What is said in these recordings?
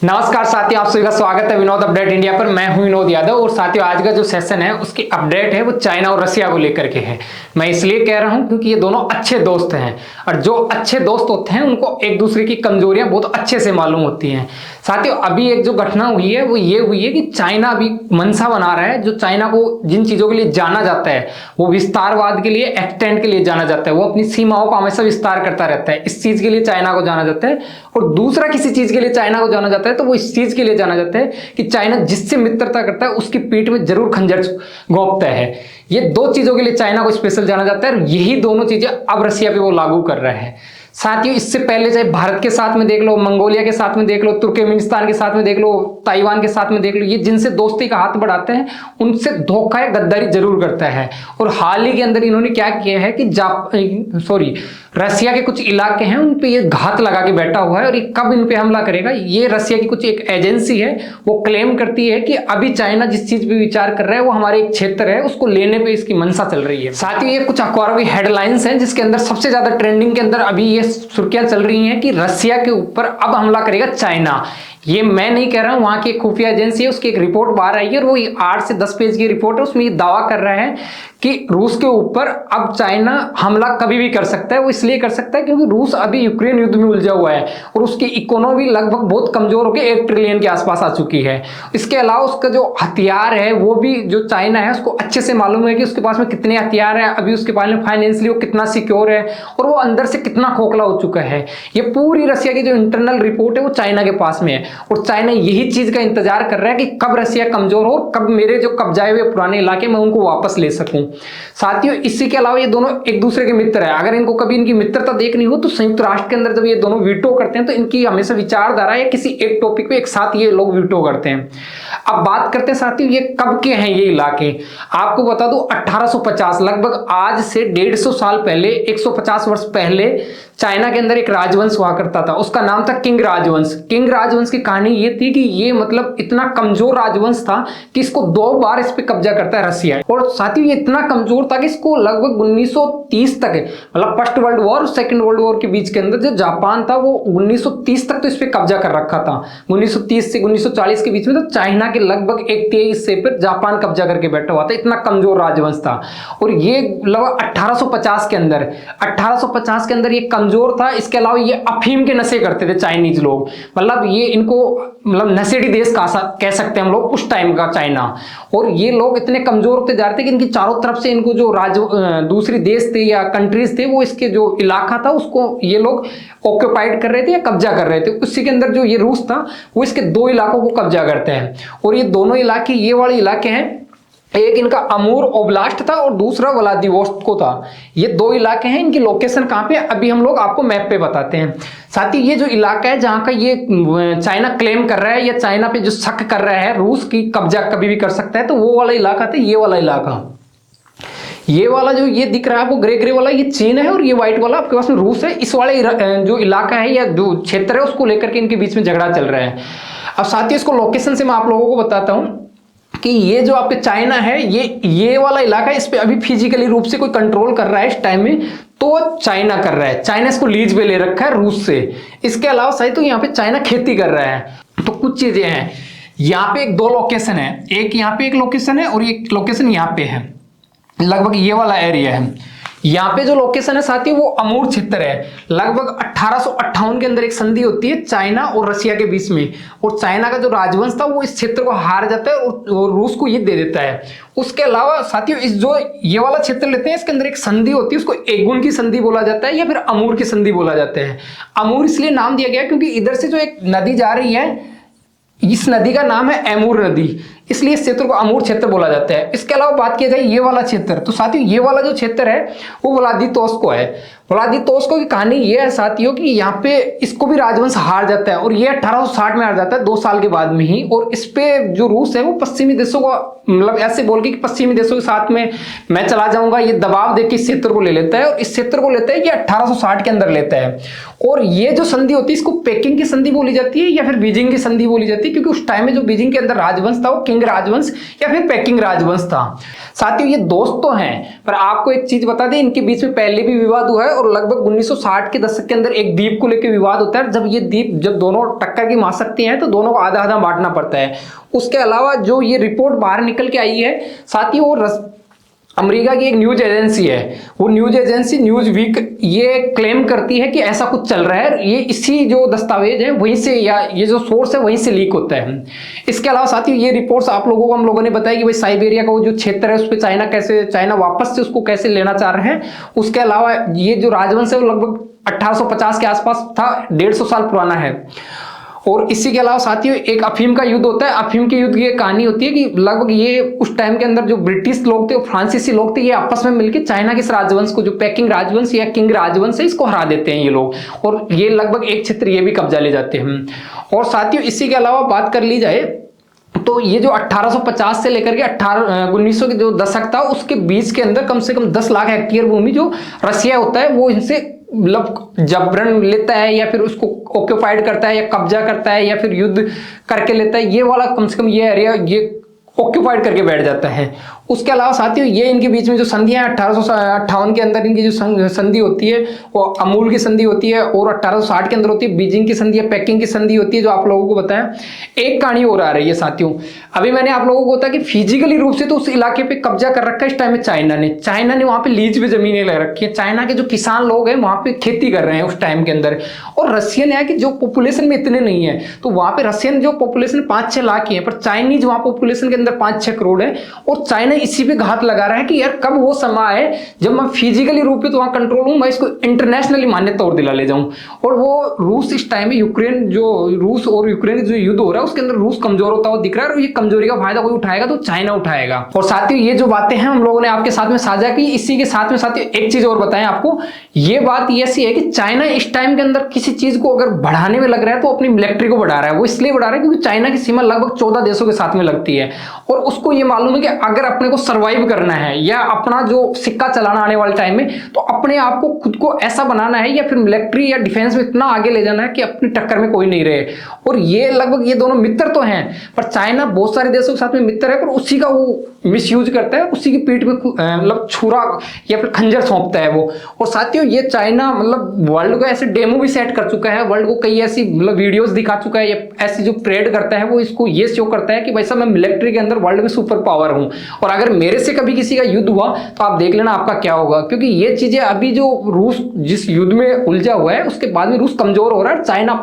नमस्कार साथियों, आप सभी का स्वागत है विनोद अपडेट इंडिया पर। मैं हूं विनोद यादव और साथियों आज का जो सेशन है उसकी अपडेट है वो चाइना और रसिया को लेकर के है। मैं इसलिए कह रहा हूं क्योंकि ये दोनों अच्छे दोस्त हैं और जो अच्छे दोस्त होते हैं उनको एक दूसरे की कमजोरियां बहुत अच्छे से मालूम होती हैं। साथियों अभी एक जो घटना हुई है वो ये हुई है कि चाइना अभी मंशा बना रहा है। जो चाइना को जिन चीजों के लिए जाना जाता है वो विस्तारवाद के लिए, एक्सटेंड के लिए जाना जाता है। वो अपनी सीमाओं का हमेशा विस्तार करता रहता है, इस चीज के लिए चाइना को जाना जाता है। और दूसरा किसी चीज के लिए चाइना को जाना जाता है तो वो इस चीज के लिए जाना जाता है कि चाइना जिससे मित्रता करता है उसकी पीठ में जरूर खंजर घोंपता है। ये दो चीजों के लिए चाइना को स्पेशल जाना जाता है और यही दोनों चीजें अब रसिया पे वो लागू कर रहा है। साथियों इससे पहले चाहे भारत के साथ में देख लो, मंगोलिया के साथ में देख लो, तुर्कमेनिस्तान के साथ में देख लो, ताइवान के साथ में देख लो, ये जिनसे दोस्ती का हाथ बढ़ाते हैं उनसे धोखा या गद्दारी जरूर करता है। और हाल ही के अंदर इन्होंने क्या किया है कि रसिया के कुछ इलाके हैं उन पे ये घात लगा के बैठा हुआ है। और ये कब इन पे हमला करेगा, ये रसिया की कुछ एक एजेंसी है वो क्लेम करती है कि अभी चाइना जिस चीज पे विचार कर रहा है वो हमारे एक क्षेत्र है, उसको लेने पे इसकी मंशा चल रही है। साथ ही ये कुछ अखबारों की हेडलाइंस हैं जिसके अंदर सबसे ज्यादा ट्रेंडिंग के अंदर अभी ये सुर्खियां चल रही हैं कि रसिया के ऊपर अब हमला करेगा चाइना। ये मैं नहीं कह रहा हूं, वहां की एक खुफिया एजेंसी है उसकी एक रिपोर्ट बाहर आई है और वो 8 से 10 पेज की रिपोर्ट है। उसमें ये दावा कर रहा है कि रूस के ऊपर अब चाइना हमला कभी भी कर सकता है। वो इसलिए कर सकता है क्योंकि रूस अभी यूक्रेन युद्ध में उलझा हुआ है और उसकी इकोनॉमी लगभग बहुत कमजोर होकर 1 ट्रिलियन के आसपास आ चुकी है। इसके अलावा उसका जो हथियार है वो भी जो चाइना है उसको अच्छे से मालूम है कि उसके पास में कितने हथियार है, अभी उसके पास में फाइनेंशियली वो कितना सिक्योर है और वो अंदर से कितना खोखला हो चुका है। ये पूरी रसिया की जो इंटरनल रिपोर्ट है वो चाइना के पास में है और चाइना यही चीज का इंतजार कर रहा है कि कब रसिया कमजोर हो, कब मेरे जो कब्जाए हुए पुराने इलाके मैं उनको वापस ले सकूं। साथियों इसी के अलावा ये दोनों एक दूसरे के मित्र है। अगर इनको कभी इनकी मित्रता देखनी हो तो संयुक्त राष्ट्र के अंदर जब ये दोनों वीटो करते हैं तो इनकी हमेशा विचारधारा या किसी एक टॉपिक पे एक साथ ये लोग वीटो करते हैं। अब बात करते हैं साथियों ये कब के हैं ये इलाके। आपको बता दूं 1850 लगभग आज से 150 साल पहले, 150 वर्ष पहले चाइना के अंदर एक राजवंश हुआ करता था। उसका नाम था किंग राजवंश। किंग राजवंश की कहानी ये थी कि ये मतलब इतना कमजोर राजवंश था कि इसको 2 बार इस पे कब्जा करता है रसिया। और साथ ही ये इतना कमजोर था कि इसको लगभग 1930 तक मतलब फर्स्ट वर्ल्ड वॉर और सेकंड वर्ल्ड वॉर के बीच के अंदर जो जापान था वो 1930 तक तो इस पे कब्जा कर रखा था। 1930 से 1940 के बीच में तो चाइना के लगभग 1/3 हिस्से पर जापान कब्जा करके बैठा हुआ था। इतना कमजोर राजवंश था। और ये लगभग 1850 के अंदर ये कमजोर था। इसके अलावा ये अफीम के नशे करते थे चाइनीज लोग, मतलब ये इनको मतलब नशेड़ी देश कह सकते हैं हम लोग उस टाइम का चाइना। और ये लोग इतने कमजोर होते जा रहे थे कि इनकी चारों तरफ से इनको जो दूसरी देश थे या कंट्रीज थे वो इसके जो इलाका था उसको ये लोग ऑक्यूपाइड कर रहे थे या कब्जा कर रहे थे। उसी के अंदर जो ये रूस था वो इसके 2 इलाकों को कब्जा करते हैं। और ये दोनों इलाके ये वाले इलाके हैं, एक इनका अमूर ओब्लास्ट था और दूसरा व्लादिवोस्टोक था। ये 2 इलाके हैं। इनकी लोकेशन कहां पे अभी हम लोग आपको मैप पे बताते हैं। साथ ही ये जो इलाका है जहां का ये चाइना क्लेम कर रहा है या चाइना पे जो शक कर रहा है रूस की कब्जा कभी भी कर सकता है, तो वो वाला इलाका था ये वाला इलाका। ये वाला जो ये दिख रहा है वो ग्रे ग्रे वाला ये चीन है और ये व्हाइट वाला आपके पास में रूस है। इस वाले जो इलाका है या जो क्षेत्र है उसको लेकर के इनके बीच में झगड़ा चल रहा है। अब साथ ही इसको लोकेशन से मैं आप लोगों को बताता हूं कि ये जो आपके चाइना है ये वाला इलाका है, इस पे अभी फिजिकली रूप से कोई कंट्रोल कर रहा है इस टाइम में तो चाइना कर रहा है। चाइना इसको लीज पे ले रखा है रूस से। इसके अलावा सही तो यहाँ पे चाइना खेती कर रहा है। तो कुछ चीजें हैं यहाँ पे, 2 लोकेशन है, एक यहाँ पे एक लोकेशन है और एक लोकेशन यहाँ पे है। लगभग ये वाला एरिया है। यहाँ पे जो लोकेशन है साथी वो अमूर क्षेत्र है। लगभग 1858 के अंदर एक संधि होती है चाइना और रसिया के बीच में और चाइना का जो राजवंश था वो इस क्षेत्र को हार जाता है और रूस को ये दे देता है। उसके अलावा साथियों इस जो ये वाला क्षेत्र लेते हैं इसके अंदर एक संधि होती है, उसको एगुन की संधि बोला जाता है या फिर अमूर की संधि बोला जाता है। अमूर इसलिए नाम दिया गया क्योंकि इधर से जो एक नदी जा रही है इस नदी का नाम है एमूर नदी, इसलिए इस क्षेत्र को अमूर क्षेत्र बोला जाता है। इसके अलावा बात किया जाए ये वाला क्षेत्र, तो साथियों ये वाला जो क्षेत्र है वो व्लादिवोस्तोक है। व्लादिवोस्तोक की कहानी ये है साथियों कि यहाँ पे इसको भी राजवंश हार जाता है और ये 1860 में हार जाता है 2 साल के बाद में ही। और इस पे जो रूस है वो पश्चिमी देशों को मतलब ऐसे बोल के कि पश्चिमी देशों के साथ में मैं चला जाऊंगा, ये दबाव देके इस क्षेत्र को ले लेता है और इस क्षेत्र को लेता है ये 1860 के अंदर लेता है। और ये जो संधि होती है इसको पेकिंग की संधि बोली जाती है या फिर बीजिंग की संधि बोली जाती है क्योंकि उस टाइम में जो बीजिंग के अंदर राजवंश था वो किंग किंग राजवंश या फिर पेकिंग राजवंश था। साथियों ये दोस्त तो हैं, पर आपको एक चीज बता दें, इनके बीच में पहले भी विवाद हुआ है और लगभग 1960 के दशक के अंदर एक द्वीप को लेकर विवाद होता है। जब दोनों टक्कर की महाशक्ति हैं तो दोनों को आधा आधा बांटना पड़ता है। उसके अलावा जो ये रिपोर्ट बाहर निकल के आई है साथियों, वो अमेरिका की एक न्यूज एजेंसी है, वो न्यूज एजेंसी न्यूज वीक ये क्लेम करती है कि ऐसा कुछ चल रहा है। ये इसी जो दस्तावेज है वहीं से, या ये जो सोर्स है वहीं से लीक होता है। इसके अलावा साथियों ये रिपोर्ट्स आप लोगों को हम लोगों ने बताया कि भाई साइबेरिया का वो जो क्षेत्र है उस पर चाइना वापस से उसको कैसे लेना चाह रहे हैं। उसके अलावा ये जो राजवंश है वो लगभग 1850 के आसपास था, 150 साल पुराना है। और इसी के अलावा साथियों एक अफीम का युद्ध होता है। अफीम के युद्ध की कहानी होती है कि लगभग ये उस टाइम के अंदर जो ब्रिटिश लोग थे और फ्रांसीसी लोग थे, ये आपस में मिलकर चाइना के इस राजवंश को, जो पेकिंग राजवंश या किंग राजवंश है, इसको हरा देते हैं ये लोग, और ये लगभग एक क्षेत्र ये भी कब्जा ले जाते हैं। और साथियों इसी के अलावा बात कर ली जाए तो ये जो 1850 से लेकर के 1900 के जो दशक था उसके बीच के अंदर कम से कम 10 लाख हेक्टेयर भूमि जो रसिया होता है वो इनसे मतलब जबरन लेता है, या फिर उसको ऑक्यूपाइड करता है, या कब्जा करता है, या फिर युद्ध करके लेता है। ये वाला कम से कम ये एरिया ये ऑक्यूपाइड करके बैठ जाता है। उसके अलावा साथियों ये इनके बीच में जो संधियां 1858 के अंदर इनकी जो संधि होती है वो अमूल की संधि होती है, और 1860 के अंदर होती है बीजिंग की संधि है, पेकिंग की संधि होती है, जो आप लोगों को बताया। एक कहानी और आ रही है साथियों, अभी मैंने आप लोगों को बताया कि फिजिकली रूप से तो उस इलाके पे कब्जा कर रखा है इस टाइम में चाइना ने वहां पे लीज पे जमीनें ले रखी है। चाइना के जो किसान लोग हैं वहां पे खेती कर रहे हैं उस टाइम के अंदर, और रशियन है कि जो पॉपुलेशन में इतने नहीं है, तो वहां पे रशियन जो पॉपुलेशन 5-6 लाख ही है, पर चाइनीज वहां पॉपुलेशन के अंदर 5-6 करोड़ है। और चाइना इसी पे घात लगा रहा है कि यार कब वो समय आए जब मैं फिजिकली रूप से तो वहां कंट्रोल हूं, मैं इसको इंटरनेशनली मान्यता और दिला ले जाऊं। और वो रूस इस टाइम में रूस और यूक्रेन जो युद्ध हो रहा है उसके अंदर रूस कमजोर होता हुआ दिख रहा है, और ये कमजोरी का फायदा कोई उठाएगा तो चाइना उठाएगा। और साथियों ये जो बातें हैं हम लोगों ने आपके साथ में साझा की, इसी के साथ में साथियों एक चीज और बताएं आपको, ये बात ऐसी है कि चाइना इस टाइम के अंदर किसी चीज को अगर बढ़ाने में लग रहा है तो अपनी मिलिट्री को बढ़ा रहा है। वो इसलिए बढ़ा रहा है क्योंकि चाइना की सीमा लगभग 14 देशों के साथ में लगती है, और उसको ये मालूम है कि अगर अपने को सर्वाइव करना है या अपना जो सिक्का चलाना आने वाले टाइम में, तो अपने आप को खुद को ऐसा बनाना है या फिर मिलिट्री या डिफेंस में इतना आगे ले जाना है कि अपनी टक्कर में कोई नहीं रहे। और ये लगभग ये दोनों मित्र तो हैं, पर चाइना बहुत सारे देशों के साथ में मित्र है, पर उसी का वो मिसयूज करता है, उसी की पीठ में मतलब छुरा या फिर खंजर सौंपता है वो। और साथियों ये चाइना मतलब वर्ल्ड को ऐसे डेमो भी सेट कर चुका है, वर्ल्ड को कई ऐसी मतलब वीडियोस दिखा चुका है, या ऐसी जो परेड करता है वो इसको ये शो करता है कि भाई साहब मैं मिलिट्री के अंदर वर्ल्ड में सुपर पावर हूं, और अगर मेरे से कभी किसी का युद्ध हुआ तो आप देख लेना आपका क्या होगा। क्योंकि ये चीजें अभी जो रूस जिस युद्ध में उलझा हुआ है उसके बाद में रूस कमजोर हो रहा है, चाइना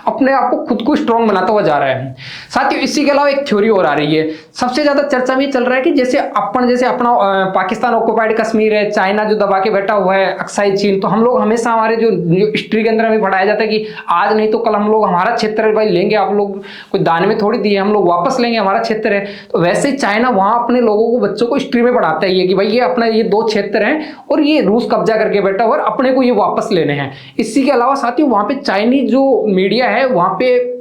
अपने आप को खुद को स्ट्रॉन्ग बनाता हुआ जा रहा है। साथियों इसी के अलावा एक थ्योरी और आ रही है, सबसे ज्यादा चर्चा में चल रहा है कि जैसे अपना पाकिस्तान ऑक्युपाइड कश्मीर है, चाइना जो दबा के बैठा हुआ है, अक्साई चीन, तो हम लोग हमेशा हमारे जो हिस्ट्री के अंदर हमें पढ़ाया जाता है कि आज नहीं तो कल हम लोग हमारा क्षेत्र भाई लेंगे, आप लोग कोई दान में थोड़ी दिए, हम लोग वापस लेंगे, हमारा क्षेत्र है। तो वैसे ही चाइना वहां अपने लोगों को, बच्चों को हिस्ट्री में पढ़ाता है ये कि भाई ये अपना ये 2 क्षेत्र हैं और ये रूस कब्जा करके बैठा हुआ और अपने को ये वापस लेने हैं। इसी के अलावा साथियों वहां पे चाइनीज जो मीडिया है, वहां पे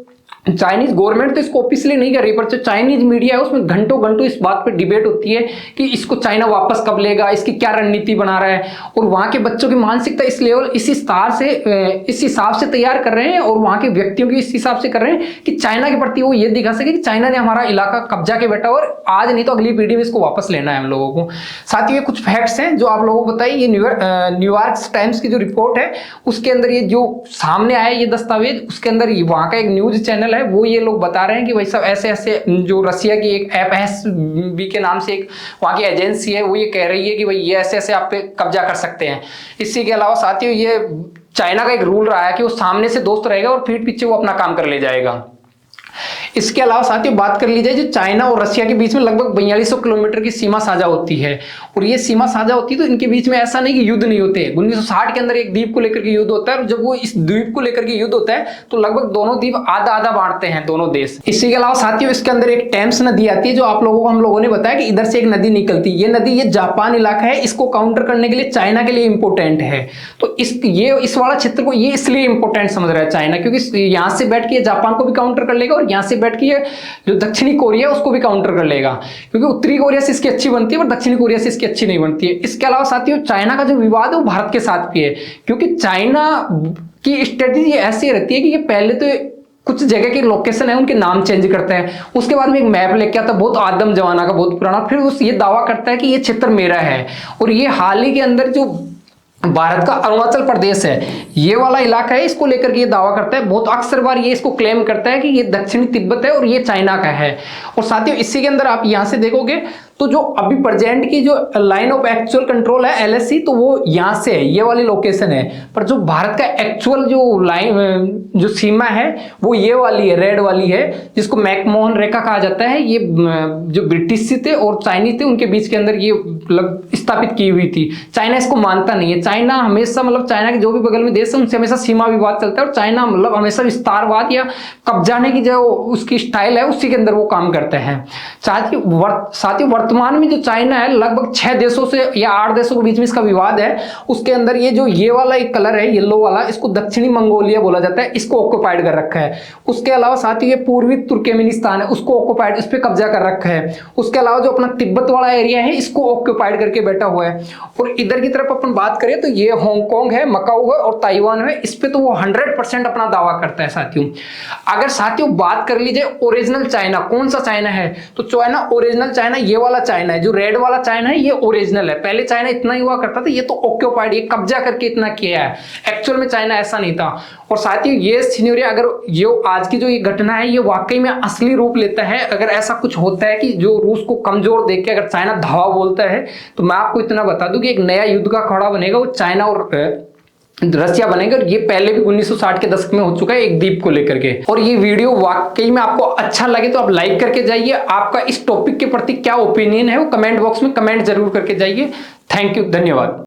चाइनीज गवर्नमेंट तो इसको ऑफिशियली नहीं कर रही, पर जो चाइनीज मीडिया है उसमें घंटों घंटों इस बात पे डिबेट होती है कि इसको चाइना वापस कब लेगा, इसकी क्या रणनीति बना रहा है। और वहां के बच्चों की मानसिकता इस लेवल इस हिसाब से तैयार कर रहे हैं, और वहां के व्यक्तियों की इस हिसाब से कर रहे हैं कि चाइना के प्रति वो ये दिखा सके कि चाइना ने हमारा इलाका कब्जा के बैठा और आज नहीं तो अगली पीढ़ी में इसको वापस लेना है हम लोगों को। साथ ही ये कुछ फैक्ट्स हैं जो आप लोगों को बताइए। ये न्यूयॉर्क टाइम्स की जो रिपोर्ट है उसके अंदर ये जो सामने आया ये दस्तावेज, उसके अंदर वहां का एक न्यूज चैनल है वो ये लोग बता रहे हैं कि भाई सब ऐसे ऐसे जो रसिया की एक FSB के नाम से एक वहां की एजेंसी है वो ये कह रही है कि भाई ये ऐसे ऐसे आप पे कब्जा कर सकते हैं। इसी के अलावा साथियों ये चाइना का एक रूल रहा है कि वो सामने से दोस्त रहेगा और पीठ पीछे वो अपना काम कर ले जाएगा। इसके अलावा साथियों बात कर ली जाए जो चाइना और रसिया के बीच में लगभग 4200 किलोमीटर की सीमा साझा होती है, और ये सीमा साझा होती है तो इनके बीच में ऐसा नहीं कि युद्ध नहीं होते। 1960 के अंदर एक द्वीप को लेकर के युद्ध होता है, और जब वो इस द्वीप को लेकर के युद्ध होता है तो लगभग दोनों द्वीप आधा आधा बांटते हैं दोनों देश। इसी के अलावा साथियों इसके अंदर एक टेम्स नदी आती है जो आप लोगों को हम लोगों ने बताया कि इधर से एक नदी निकलती है। ये नदी ये जापान इलाका है, इसको काउंटर करने के लिए चाइना के लिए इंपोर्टेंट है। तो इस वाला क्षेत्र को ये इसलिए इंपोर्टेंट समझ रहा है चाइना, क्योंकि यहां से बैठ के जापान को भी काउंटर कर लेगा और यहां से बैठ के जो दक्षिणी कोरिया उसको भी काउंटर कर लेगा, क्योंकि उत्तरी कोरिया से इसकी अच्छी बनती है पर दक्षिणी कोरिया से इसकी अच्छी नहीं बनती है। इसके अलावा साथियों चाइना का जो विवाद है वो भारत के साथ भी है, क्योंकि चाइना की स्ट्रेटेजी ऐसी रहती है कि ये पहले तो कुछ जगह के लोकेशन है उनके नाम चेंज करते हैं। उसके बाद में एक मैप लेके आता है बहुत आदम जमाना का, बहुत पुराना, फिर उस ये दावा करता है कि ये क्षेत्र मेरा है। और ये हाल ही के अंदर जो भारत का अरुणाचल प्रदेश है, ये वाला इलाका है, इसको लेकर के ये दावा करता है। बहुत अक्सर बार ये इसको क्लेम करता है कि ये दक्षिणी तिब्बत है और ये चाइना का है। और साथियों इसी के अंदर आप यहां से देखोगे तो जो अभी प्रेजेंट की जो लाइन ऑफ एक्चुअल कंट्रोल है LAC, तो वो यहां से है, ये वाली लोकेशन है। पर जो भारत का एक्चुअल जो लाइन जो सीमा है वो ये वाली है, रेड वाली है, जिसको मैकमोहन रेखा कहा जाता है। ये जो ब्रिटिश थे और चाइनीज थे उनके बीच के अंदर ये स्थापित की हुई थी। चाइना इसको मानता नहीं है। चाइना हमेशा मतलब चाइना के जो भी बगल में देश है उनसे हमेशा सीमा विवाद चलता है, और चाइना मतलब हमेशा विस्तारवाद या कब्जाने की जो उसकी स्टाइल है उसी के अंदर वो काम करते हैं। साथ ही वर्तमान में जो चाइना है लगभग 6 देशों से या 8 देशों के बीच में इसका विवाद है। उसके अंदर ये जो ये वाला एक कलर है येलो वाला, इसको दक्षिणी मंगोलिया बोला जाता है, इसको ऑक्युपाइड कर रखा है। उसके अलावा साथ ही ये पूर्वी तुर्कमेनिस्तान है, उसको ऑक्युपाइड, इस पे कब्जा कर रखा है। उसके अलावा जो अपना तिब्बत वाला एरिया है इसको ऑक्युपाइड करके बैठा हुआ है। और इधर की तरफ अपन बात करें तो ये हांगकांग है, मकाऊ है और ताइवान है। इस पे तो वो 100% अपना दावा करता है। साथियों अगर साथियों बात कर लीजिए ओरिजिनल चाइना, कौन सा चाइना है, तो चाइना ओरिजिनल चाइना ये वाला चाइना है, जो रेड वाला चाइना है ये ओरिजिनल है। पहले चाइना इतना ही हुआ करता था, ये तो ऑक्युपाइड, ये कब्जा करके इतना किया है। एक्चुअल में चाइना ऐसा नहीं था। और साथ ही ये सिनेरियो, अगर ये आज की जो ये घटना है ये वाकई में असली रूप लेता है, अगर ऐसा कुछ होता है कि जो रूस को कमजोर देख के अगर चाइना धावा बोलता है, तो मैं आपको इतना बता दूं कि एक नया युद्ध का खड़ा बनेगा, वो चाइना और रसिया बनेगा। और ये पहले भी 1960 के दशक में हो चुका है एक द्वीप को लेकर के। और ये वीडियो वाकई में आपको अच्छा लगे तो आप लाइक करके जाइए। आपका इस टॉपिक के प्रति क्या ओपिनियन है वो कमेंट बॉक्स में कमेंट जरूर करके जाइए। थैंक यू, धन्यवाद।